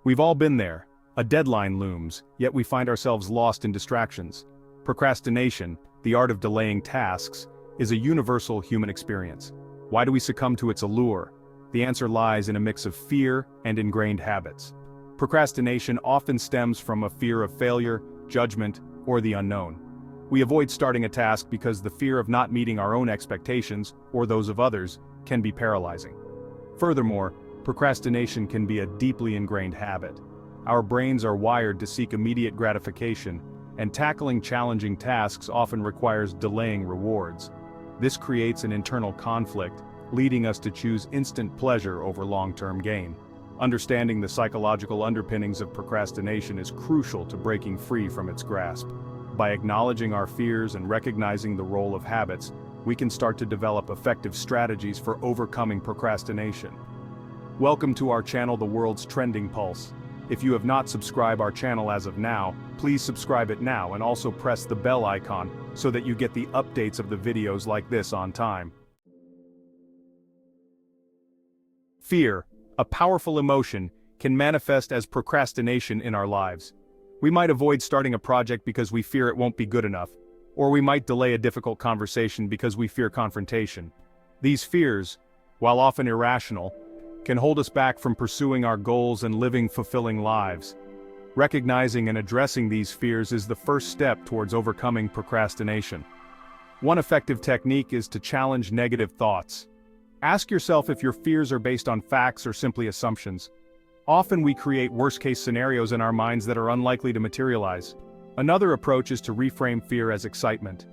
We've all been there. A deadline looms, yet we find ourselves lost in distractions. Procrastination, the art of delaying tasks, is a universal human experience. Why do we succumb to its allure? The answer lies in a mix of fear and ingrained habits. Procrastination often stems from a fear of failure, judgment, or the unknown. We avoid starting a task because the fear of not meeting our own expectations, or those of others, can be paralyzing. Furthermore, procrastination can be a deeply ingrained habit. Our brains are wired to seek immediate gratification, and tackling challenging tasks often requires delaying rewards. This creates an internal conflict, leading us to choose instant pleasure over long-term gain. Understanding the psychological underpinnings of procrastination is crucial to breaking free from its grasp. By acknowledging our fears and recognizing the role of habits, we can start to develop effective strategies for overcoming procrastination. Welcome to our channel, The World's Trending Pulse. If you have not subscribed our channel as of now, please subscribe it now and also press the bell icon so that you get the updates of the videos like this on time. Fear, a powerful emotion, can manifest as procrastination in our lives. We might avoid starting a project because we fear it won't be good enough, or we might delay a difficult conversation because we fear confrontation. These fears, while often irrational, can hold us back from pursuing our goals and living fulfilling lives. Recognizing and addressing these fears is the first step towards overcoming procrastination. One effective technique is to challenge negative thoughts. Ask yourself if your fears are based on facts or simply assumptions. Often we create worst-case scenarios in our minds that are unlikely to materialize. Another approach is to reframe fear as excitement.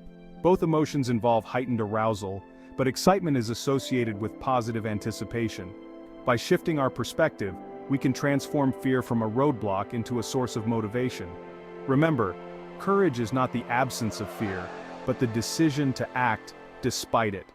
Both emotions involve heightened arousal, but excitement is associated with positive anticipation. By shifting our perspective, we can transform fear from a roadblock into a source of motivation. Remember, courage is not the absence of fear, but the decision to act despite it.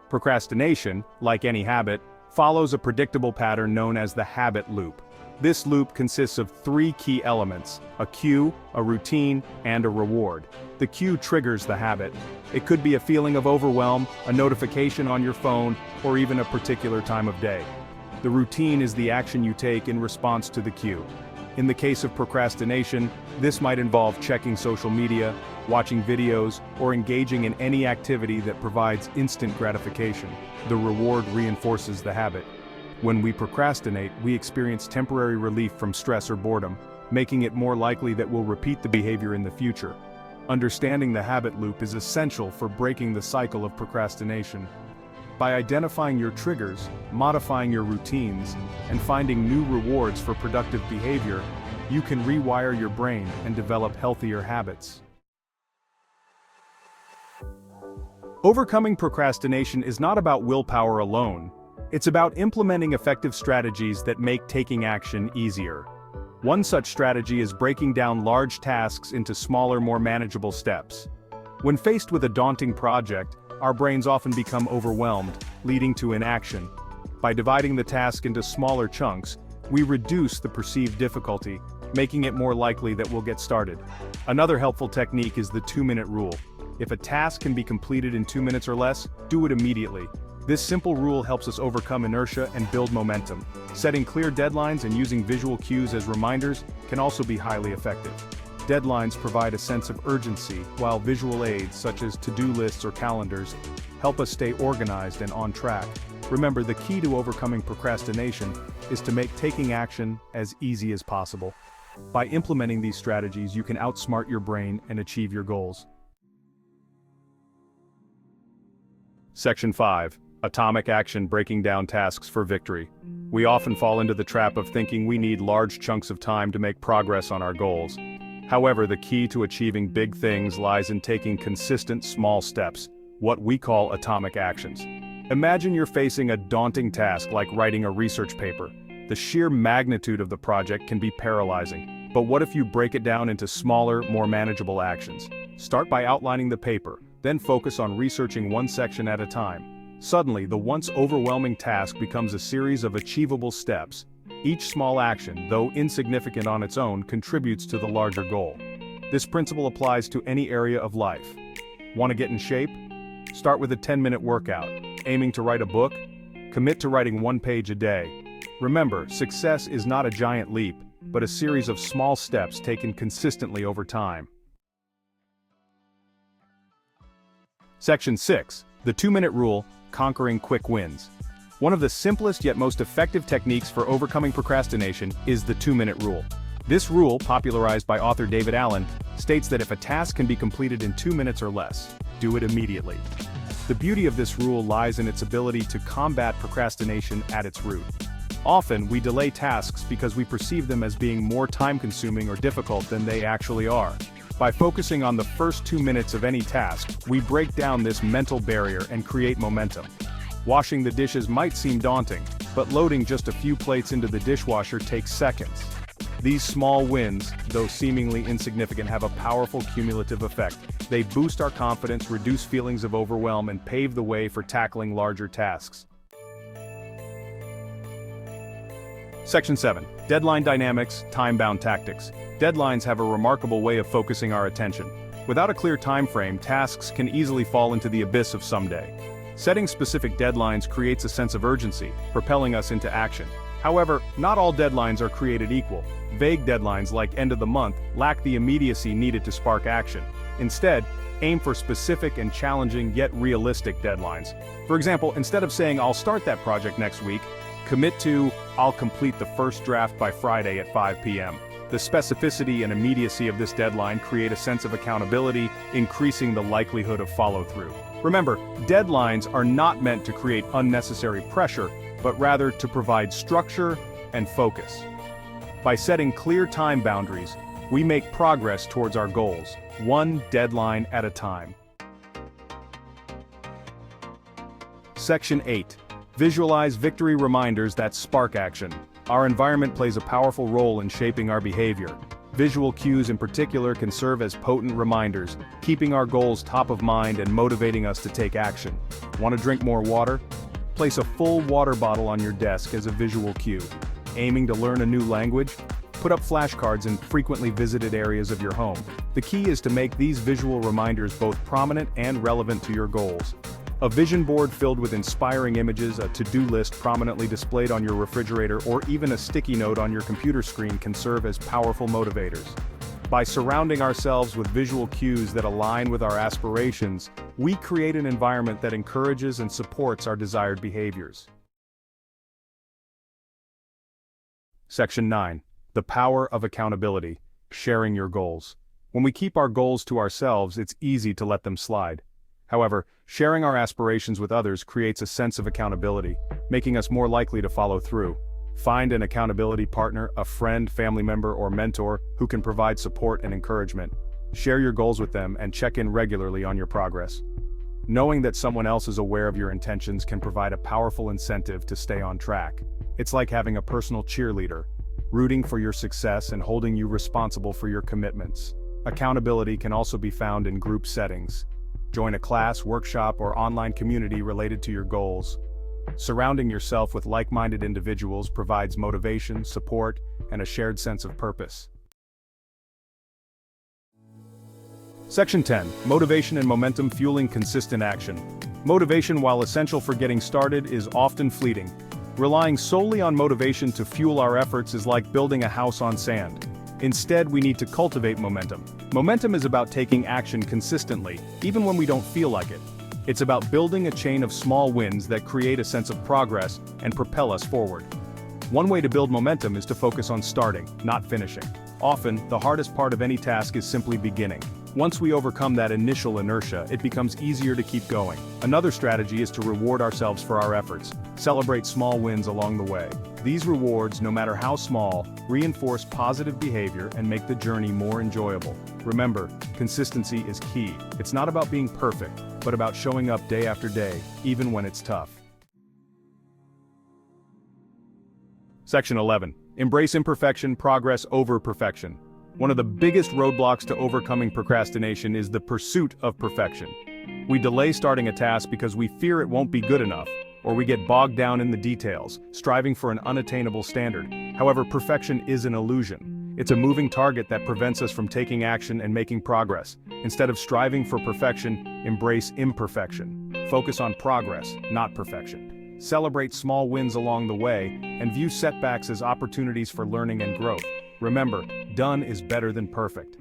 Procrastination, like any habit, follows a predictable pattern known as the habit loop. This loop consists of three key elements: a cue, a routine, and a reward. The cue triggers the habit. It could be a feeling of overwhelm, a notification on your phone, or even a particular time of day. The routine is the action you take in response to the cue. In the case of procrastination, this might involve checking social media, watching videos, or engaging in any activity that provides instant gratification. The reward reinforces the habit. When we procrastinate, we experience temporary relief from stress or boredom, making it more likely that we'll repeat the behavior in the future. Understanding the habit loop is essential for breaking the cycle of procrastination. By identifying your triggers, modifying your routines, and finding new rewards for productive behavior, you can rewire your brain and develop healthier habits. Overcoming procrastination is not about willpower alone. It's about implementing effective strategies that make taking action easier. One such strategy is breaking down large tasks into smaller, more manageable steps. When faced with a daunting project, our brains often become overwhelmed, leading to inaction. By dividing the task into smaller chunks, we reduce the perceived difficulty, making it more likely that we'll get started. Another helpful technique is the 2-minute rule. If a task can be completed in 2 minutes or less, do it immediately. This simple rule helps us overcome inertia and build momentum. Setting clear deadlines and using visual cues as reminders can also be highly effective. Deadlines provide a sense of urgency, while visual aids such as to-do lists or calendars help us stay organized and on track. Remember, the key to overcoming procrastination is to make taking action as easy as possible. By implementing these strategies, you can outsmart your brain and achieve your goals. Section 5. Atomic action: breaking down tasks for victory. We often fall into the trap of thinking we need large chunks of time to make progress on our goals. However, the key to achieving big things lies in taking consistent small steps, what we call atomic actions. Imagine you're facing a daunting task like writing a research paper. The sheer magnitude of the project can be paralyzing. But what if you break it down into smaller, more manageable actions? Start by outlining the paper, then focus on researching one section at a time. Suddenly, the once overwhelming task becomes a series of achievable steps. Each small action, though insignificant on its own, contributes to the larger goal. This principle applies to any area of life. Want to get in shape? Start with a 10-minute workout. Aiming to write a book? Commit to writing 1 page a day. Remember, success is not a giant leap, but a series of small steps taken consistently over time. Section 6. The 2-minute rule, conquering quick wins. One of the simplest yet most effective techniques for overcoming procrastination is the 2-minute rule. This rule, popularized by author David Allen, states that if a task can be completed in 2 minutes or less, do it immediately. The beauty of this rule lies in its ability to combat procrastination at its root. Often, we delay tasks because we perceive them as being more time-consuming or difficult than they actually are. By focusing on the first 2 minutes of any task, we break down this mental barrier and create momentum. Washing the dishes might seem daunting, but loading just a few plates into the dishwasher takes seconds. These small wins, though seemingly insignificant, have a powerful cumulative effect. They boost our confidence, reduce feelings of overwhelm, and pave the way for tackling larger tasks. Section 7. Deadline dynamics, time-bound tactics. Deadlines have a remarkable way of focusing our attention. Without a clear time frame, tasks can easily fall into the abyss of someday. Setting specific deadlines creates a sense of urgency, propelling us into action. However, not all deadlines are created equal. Vague deadlines like end of the month lack the immediacy needed to spark action. Instead, aim for specific and challenging yet realistic deadlines. For example, instead of saying I'll start that project next week, commit to I'll complete the first draft by Friday at 5 p.m. The specificity and immediacy of this deadline create a sense of accountability, increasing the likelihood of follow-through. Remember, deadlines are not meant to create unnecessary pressure, but rather to provide structure and focus. By setting clear time boundaries, we make progress towards our goals, one deadline at a time. Section 8. Visualize victory reminders that spark action. Our environment plays a powerful role in shaping our behavior. Visual cues in particular can serve as potent reminders, keeping our goals top of mind and motivating us to take action. Want to drink more water? Place a full water bottle on your desk as a visual cue. Aiming to learn a new language? Put up flashcards in frequently visited areas of your home. The key is to make these visual reminders both prominent and relevant to your goals. A vision board filled with inspiring images, a to-do list prominently displayed on your refrigerator, or even a sticky note on your computer screen can serve as powerful motivators. By surrounding ourselves with visual cues that align with our aspirations, we create an environment that encourages and supports our desired behaviors. Section 9. The power of accountability, sharing your goals. When we keep our goals to ourselves, it's easy to let them slide. However, sharing our aspirations with others creates a sense of accountability, making us more likely to follow through. Find an accountability partner, a friend, family member, or mentor who can provide support and encouragement. Share your goals with them and check in regularly on your progress. Knowing that someone else is aware of your intentions can provide a powerful incentive to stay on track. It's like having a personal cheerleader, rooting for your success and holding you responsible for your commitments. Accountability can also be found in group settings. Join a class, workshop, or online community related to your goals. Surrounding yourself with like-minded individuals provides motivation, support, and a shared sense of purpose. Section 10. Motivation and momentum fueling consistent action. Motivation, while essential for getting started, is often fleeting. Relying solely on motivation to fuel our efforts is like building a house on sand. Instead, we need to cultivate momentum. Momentum is about taking action consistently, even when we don't feel like it. It's about building a chain of small wins that create a sense of progress and propel us forward. One way to build momentum is to focus on starting, not finishing. Often, the hardest part of any task is simply beginning. Once we overcome that initial inertia, it becomes easier to keep going. Another strategy is to reward ourselves for our efforts. Celebrate small wins along the way. These rewards, no matter how small, reinforce positive behavior and make the journey more enjoyable. Remember, consistency is key. It's not about being perfect, but about showing up day after day, even when it's tough. Section 11. Embrace imperfection, progress over perfection. One of the biggest roadblocks to overcoming procrastination is the pursuit of perfection. We delay starting a task because we fear it won't be good enough, or we get bogged down in the details, striving for an unattainable standard. However, perfection is an illusion. It's a moving target that prevents us from taking action and making progress. Instead of striving for perfection, embrace imperfection. Focus on progress, not perfection. Celebrate small wins along the way, and view setbacks as opportunities for learning and growth. Remember, done is better than perfect.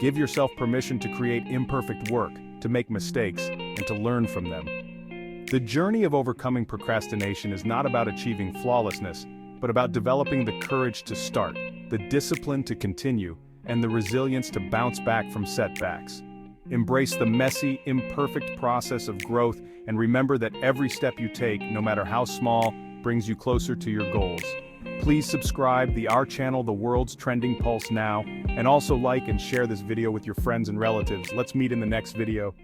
Give yourself permission to create imperfect work, to make mistakes, and to learn from them. The journey of overcoming procrastination is not about achieving flawlessness, but about developing the courage to start, the discipline to continue, and the resilience to bounce back from setbacks. Embrace the messy, imperfect process of growth, and remember that every step you take, no matter how small, brings you closer to your goals. Please subscribe to our channel, The World's Trending Pulse now, and also like and share this video with your friends and relatives. Let's meet in the next video.